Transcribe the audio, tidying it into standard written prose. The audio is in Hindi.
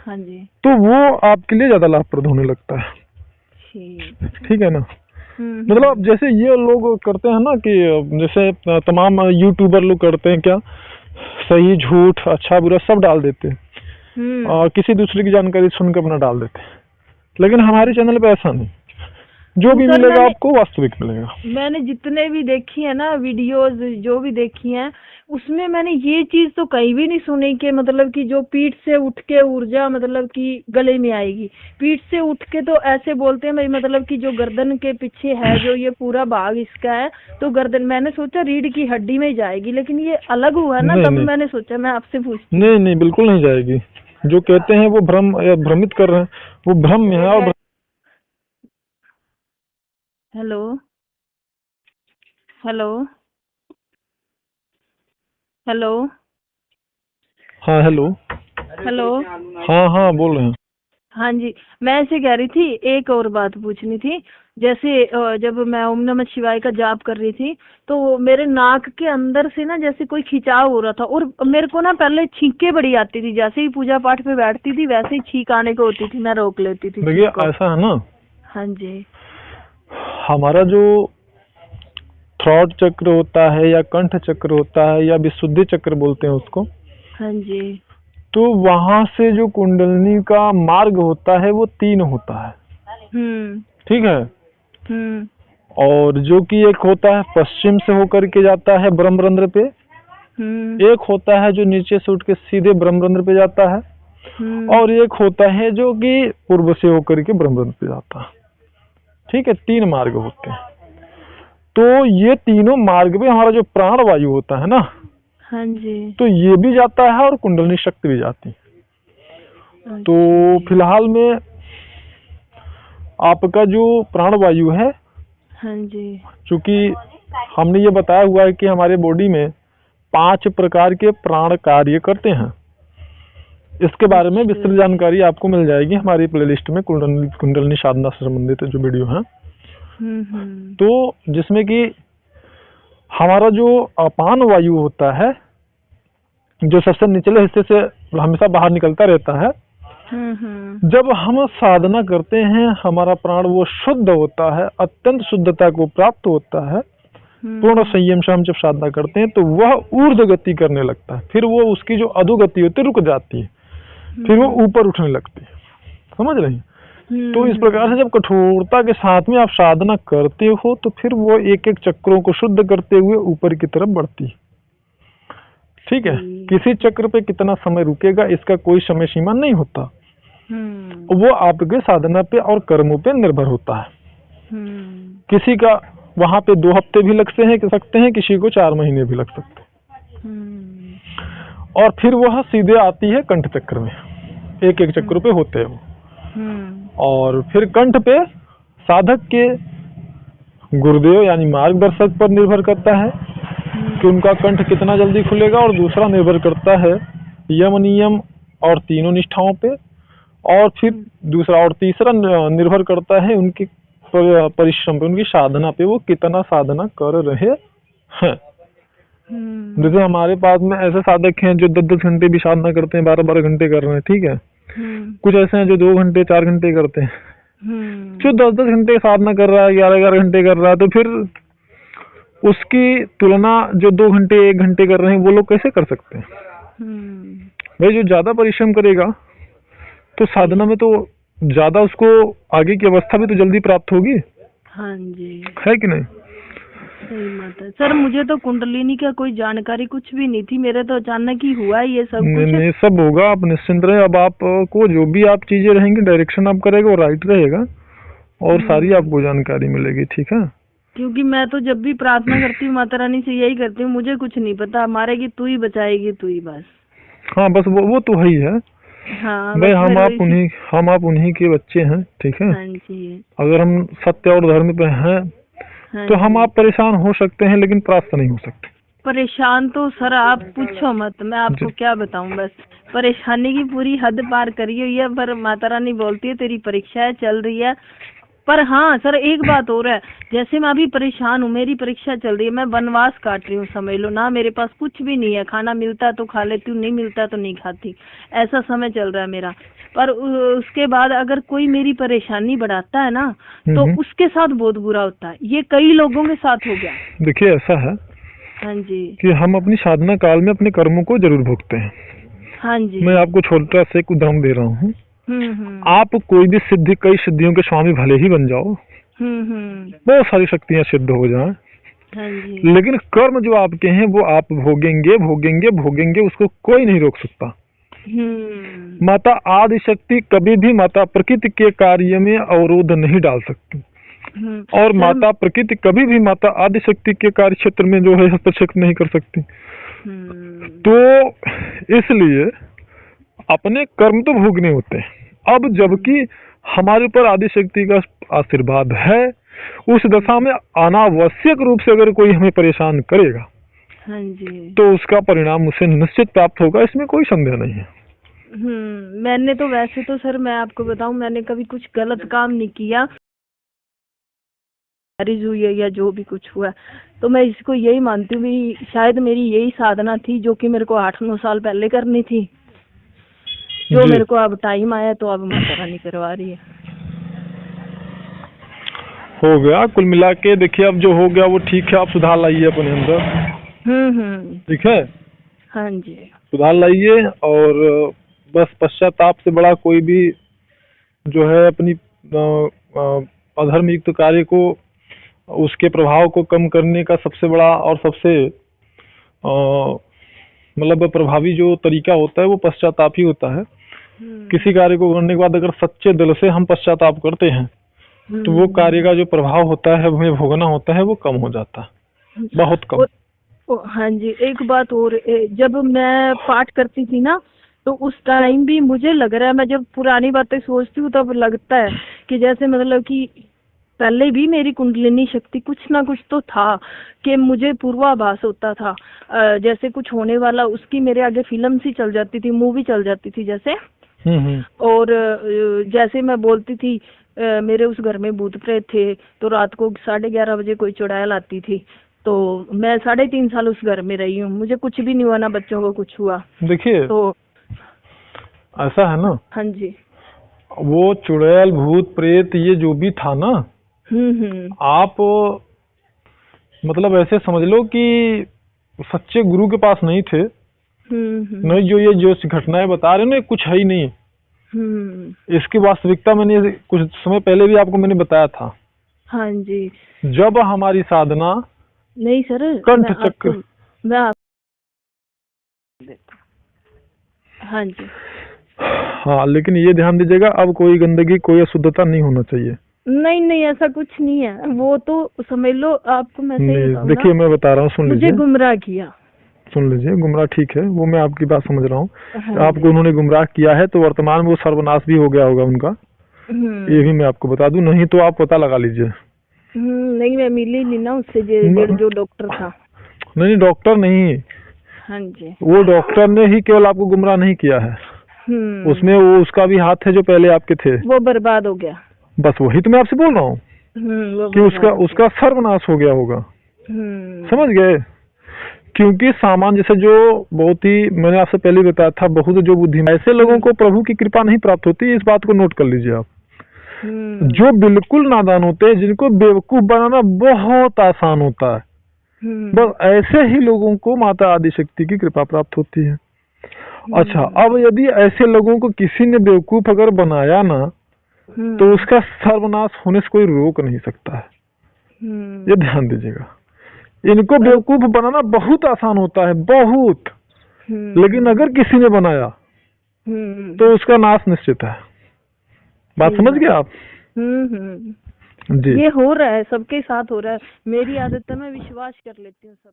हाँ जी। तो वो आपके लिए ज्यादा लाभप्रद होने लगता है। ठीक है ना। मतलब जैसे ये लोग करते हैं ना कि जैसे तमाम यूट्यूबर लोग करते हैं, क्या सही झूठ अच्छा बुरा सब डाल देते हैं और किसी दूसरे की जानकारी सुनकर अपना डाल देते हैं, लेकिन हमारे चैनल पे ऐसा नहीं, जो भी मिलेगा आपको वास्तविक मिलेगा। मैंने जितने भी देखी है ना वीडियोस, जो भी देखी हैं, उसमें मैंने ये चीज तो कहीं भी नहीं सुनी कि मतलब कि जो पीठ से उठ के ऊर्जा मतलब कि गले में आएगी। पीठ से उठ के तो ऐसे बोलते हैं भाई, मतलब कि जो गर्दन के पीछे है, जो ये पूरा भाग इसका है, तो गर्दन, मैंने सोचा रीढ़ की हड्डी में जाएगी, लेकिन ये अलग हुआ ना, तब मैंने सोचा मैं आपसे पूछती। नहीं, बिल्कुल नहीं जाएगी। जो कहते हैं वो भ्रम या भ्रमित कर रहे हैं, वो भ्रम में है। और हेलो हेलो हेलो हाँ हेलो हेलो हाँ बोल रहे हैं। हाँ जी, मैं ऐसे कह रही थी, एक और बात पूछनी थी। जैसे जब मैं ओम नमः शिवाय का जाप कर रही थी, तो मेरे नाक के अंदर से ना जैसे कोई खिंचाव हो रहा था, और मेरे को ना पहले छींकें बड़ी आती थी, जैसे ही पूजा पाठ पे बैठती थी वैसे ही छींक आने को होती थी, मैं रोक लेती थी। देखिए ऐसा है ना, हाँ जी, हमारा जो थ्रॉट चक्र होता है या कंठ चक्र होता है या विशुद्धि चक्र बोलते हैं उसको, हाँ जी, तो वहां से जो कुंडलिनी का मार्ग होता है वो 3 होता है। ठीक है। और जो कि एक होता है पश्चिम से होकर के जाता है ब्रह्मरंध्र पे, एक होता है जो नीचे से उठ के सीधे ब्रह्मरंध्र पे जाता है, और एक होता है जो कि पूर्व से होकर के ब्रह्मरंध्र पे जाता है। ठीक है, 3 मार्ग होते हैं। तो ये तीनों मार्ग में हमारा जो प्राण वायु होता है ना, हाँ जी, तो ये भी जाता है और कुंडलिनी शक्ति भी जाती है। तो फिलहाल में आपका जो प्राण वायु है, हाँ जी, चूंकि हमने ये बताया हुआ है कि हमारे बॉडी में 5 प्रकार के प्राण कार्य करते हैं, इसके बारे में विस्तृत जानकारी आपको मिल जाएगी हमारी प्लेलिस्ट में, कुंडलिनी साधना से संबंधित जो वीडियो है। तो जिसमें कि हमारा जो अपान वायु होता है, जो सबसे निचले हिस्से से हमेशा बाहर निकलता रहता है, जब हम साधना करते हैं हमारा प्राण वो शुद्ध होता है, अत्यंत शुद्धता को प्राप्त होता है। पूर्ण संयम से हम जब साधना करते हैं तो वह ऊर्ध्व गति करने लगता है, फिर वो उसकी जो अधोगति होती है रुक जाती है, फिर वो ऊपर उठने लगती है। समझ रहे हैं? तो इस प्रकार से जब कठोरता के साथ में आप साधना करते हो तो फिर वो एक एक चक्रों को शुद्ध करते हुए ऊपर की तरफ बढ़ती है। ठीक है, किसी चक्र पे कितना समय रुकेगा इसका कोई समय सीमा नहीं होता, वो आपके साधना पे और कर्मों पे निर्भर होता है। किसी का वहां पे 2 हफ्ते भी लग सकते हैं, किसी को 4 महीने भी लग सकते हैं। और फिर वह सीधे आती है कंठ चक्र में, एक एक चक्र पे होते हैं वो। और फिर कंठ पे साधक के गुरुदेव यानी मार्गदर्शक पर निर्भर करता है कि उनका कंठ कितना जल्दी खुलेगा, और दूसरा निर्भर करता है यम नियम और तीनों निष्ठाओं पे, और फिर दूसरा और तीसरा निर्भर करता है उनकी परिश्रम पे, उनकी साधना पे, वो कितना साधना कर रहे हैं। जैसे हमारे पास में ऐसे साधक हैं जो 10-10 घंटे भी साधना करते हैं, 12-12 घंटे कर रहे हैं। ठीक है, कुछ ऐसे हैं जो 2 घंटे 4 घंटे करते हैं, जो 10-10 घंटे साधना कर रहा है, 11-11 घंटे कर रहा है, तो फिर उसकी तुलना जो 2 घंटे 1 घंटे कर रहे हैं वो लोग कैसे कर सकते हैं? भाई जो ज्यादा परिश्रम करेगा तो साधना में तो ज्यादा उसको आगे की अवस्था भी तो जल्दी प्राप्त होगी। हाँ जी, है कि नहीं? सही बात है सर। मुझे तो कुंडलिनी का कोई जानकारी कुछ भी नहीं थी, मेरे तो अचानक ही हुआ ये सब कुछ। नहीं सब होगा, आप निश्चिंत रहे। अब आपको जो भी आप चीजें रहेंगी, डायरेक्शन आप करेगा वो राइट रहेगा, और सारी आपको जानकारी मिलेगी। ठीक है, क्योंकि मैं तो जब भी प्रार्थना करती हूँ माता रानी से यही करती हूँ, मुझे कुछ नहीं पता, मारेगी तू ही, बचाएगी तू ही, बस। हाँ बस वो तो है ही है। हाँ भाई हम आप उन्हीं के बच्चे हैं। ठीक है, हाँ जी, अगर हम सत्य और धर्म पे हैं तो हम आप परेशान हो सकते हैं, लेकिन प्राप्त नहीं हो सकते। परेशान तो सर आप पूछो मत, मैं आपको क्या बताऊं, बस परेशानी की पूरी हद पार करी हुई है। पर माता रानी बोलती है तेरी परीक्षा चल रही है। पर हाँ सर, एक बात और है, जैसे मैं अभी परेशान हूँ, मेरी परीक्षा चल रही है, मैं वनवास काट रही हूँ, समझ लो ना। मेरे पास कुछ भी नहीं है, खाना मिलता तो खा लेती हूँ, नहीं मिलता तो नहीं खाती, ऐसा समय चल रहा है मेरा। पर उसके बाद अगर कोई मेरी परेशानी बढ़ाता है ना तो उसके साथ बहुत बुरा होता है। ये कई लोगों के साथ हो गया। देखिए ऐसा है हाँ जी कि हम अपनी साधना काल में अपने कर्मों को जरूर भोगते हैं। हाँ जी। मैं आपको छोटा सा एक उदाहरण दे रहा हूँ। आप कोई भी सिद्धि, कई सिद्धियों के स्वामी भले ही बन जाओ, बहुत सारी शक्तियां सिद्ध हो जाएं, हाँ जी। लेकिन कर्म जो आपके हैं वो आप भोगेंगे भोगेंगे भोगेंगे, उसको कोई नहीं रोक सकता। माता आदि शक्ति कभी भी माता प्रकृति के कार्य में अवरोध नहीं डाल सकती, और माता प्रकृति कभी भी माता आदि शक्ति के कार्य क्षेत्र में जो है हस्तक्षेप नहीं कर सकती। तो इसलिए अपने कर्म तो भोगने होते हैं। अब जबकि हमारे ऊपर आदि शक्ति का आशीर्वाद है, उस दशा में अनावश्यक रूप से अगर कोई हमें परेशान करेगा, हाँ जी, तो उसका परिणाम उसे निश्चित प्राप्त होगा, इसमें कोई संदेह नहीं है। मैंने तो वैसे तो सर मैं आपको बताऊं, मैंने कभी कुछ गलत काम नहीं किया, मैरिज हुई है या जो भी कुछ हुआ, तो मैं इसको यही मानती हूँ भी शायद मेरी यही साधना थी जो कि मेरे को 8-9 साल पहले करनी थी, जो मेरे को अब टाइम आया तो अब माता रानी करवा रही है। हो गया कुल मिला के। देखिए अब जो हो गया वो ठीक है, आप सुधार लाइए अपने अंदर। ठीक है, हाँ जी, सुधार लाइए। और बस पश्चाताप से बड़ा कोई भी जो है अपनी अधर्म युक्त कार्य को, उसके प्रभाव को कम करने का सबसे बड़ा और सबसे मतलब प्रभावी जो तरीका होता है वो पश्चाताप ही होता है। किसी कार्य को करने के बाद अगर सच्चे दिल से हम पश्चाताप करते हैं तो वो कार्य का जो प्रभाव होता है, हमें भोगना होता है, वो कम हो जाता है, बहुत कम। हाँ जी, एक बात और, जब मैं पाठ करती थी ना तो उस टाइम भी मुझे लग रहा है, मैं जब पुरानी बातें सोचती हूँ तब लगता है कि जैसे मतलब कि पहले भी मेरी कुंडलिनी शक्ति कुछ ना कुछ तो था, कि मुझे पूर्वाभास होता था, जैसे कुछ होने वाला उसकी मेरे आगे फिल्म सी चल जाती थी, मूवी चल जाती थी जैसे। और जैसे मैं बोलती थी मेरे उस घर में भूत प्रेत थे, तो रात को 11:30 बजे कोई चुड़ैल आती थी, तो मैं 3.5 साल उस घर में रही हूँ, मुझे कुछ भी नहीं हुआ, ना बच्चों को कुछ हुआ। देखिए तो ऐसा है ना, हाँ जी, वो चुड़ैल भूत प्रेत ये जो भी था ना, आप मतलब ऐसे समझ लो कि सच्चे गुरु के पास नहीं थे। नहीं, जो ये जो घटनाएं बता रहे हो ना, कुछ है ही नहीं। इसकी वास्तविकता मैंने कुछ समय पहले भी आपको मैंने बताया था। हाँ जी, जब हमारी साधना नहीं सर, कंठ चक्र, हाँ जी, हाँ, लेकिन ये ध्यान दीजिएगा अब कोई गंदगी, कोई अशुद्धता नहीं होना चाहिए। नहीं नहीं, ऐसा कुछ नहीं है, वो तो समझ लो आपको मैं सही बताऊं ना, देखिए मैं बता रहा हूँ, सुन लीजिए, मुझे गुमराह किया। सुन लीजिए, गुमराह ठीक है, वो मैं आपकी बात समझ रहा हूँ। आपको उन्होंने गुमराह किया है तो वर्तमान में वो सर्वनाश भी हो गया होगा उनका, ये भी मैं आपको बता दूं, नहीं तो आप पता लगा लीजिए। नहीं, मैं मिली नहीं ना उससे, जो डॉक्टर था। नहीं, डॉक्टर नहीं। हाँ जी, वो डॉक्टर ने ही केवल आपको गुमराह नहीं किया है, उसमें वो उसका भी हाथ है जो पहले आपके थे, वो बर्बाद हो गया। बस वही तो मैं आपसे बोल रहा हूँ कि उसका सर्वनाश हो गया होगा। समझ गए? क्योंकि सामान्य जैसे जो बहुत ही, मैंने आपसे पहले बताया था, बहुत जो बुद्धिमान ऐसे लोगों को प्रभु की कृपा नहीं प्राप्त होती, इस बात को नोट कर लीजिए आप। जो बिल्कुल नादान होते हैं, जिनको बेवकूफ बनाना बहुत आसान होता है, बस ऐसे ही लोगों को माता आदि शक्ति की कृपा प्राप्त होती है। अच्छा, अब यदि ऐसे लोगों को किसी ने बेवकूफ अगर बनाया ना, तो उसका सर्वनाश होने से कोई रोक नहीं सकता है, ये ध्यान दीजिएगा। इनको बेवकूफ बनाना बहुत आसान होता है, बहुत, लेकिन अगर किसी ने बनाया तो उसका नाश निश्चित है। बात समझ गए आप? जी, ये हो रहा है, सबके साथ हो रहा है, मेरी आदत है मैं विश्वास कर लेती हूँ सब।